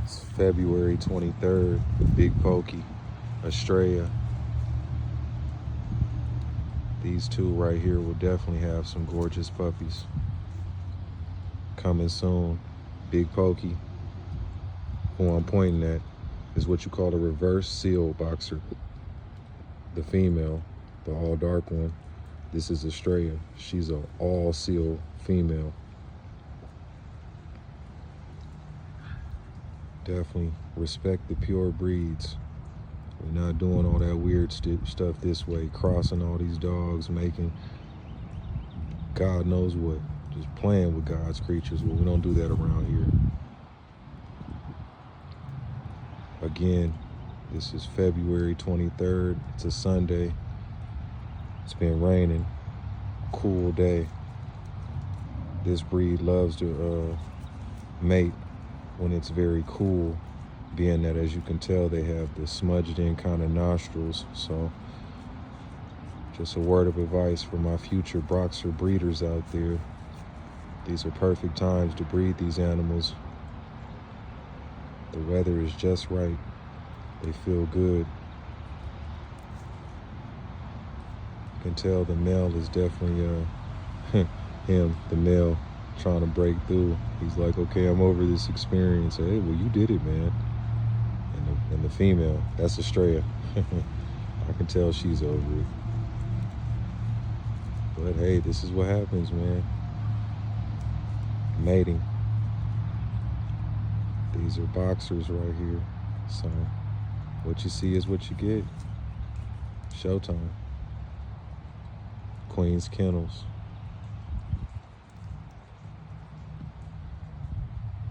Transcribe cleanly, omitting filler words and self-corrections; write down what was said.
It's February 23rd, Big Pokey, Estrella. These two right here will definitely have some gorgeous puppies. Coming soon. Big Pokey, who I'm pointing at, is what you call a reverse seal boxer. The female, the all dark one. This is Estrella. She's an all seal female. Definitely respect the pure breeds. We're not doing all that weird stuff this way, crossing all these dogs, making God knows what, just playing with God's creatures. Well, we don't do that around here. Again, this is February 23rd. It's a Sunday. It's been raining. Cool day. This breed loves to mate when it's very cool, being that, as you can tell, they have the smudged in kind of nostrils. So just a word of advice for my future boxer breeders out there. These are perfect times to breed these animals. The weather is just right. They feel good. You can tell the male is definitely him, the male, trying to break through. He's like, okay, I'm over this experience. Hey, well, you did it, man. And the female, that's Estrella. I can tell she's over it. But hey, this is what happens, man. Mating. These are boxers right here. So what you see is what you get. Showtime. Queen's Kennels.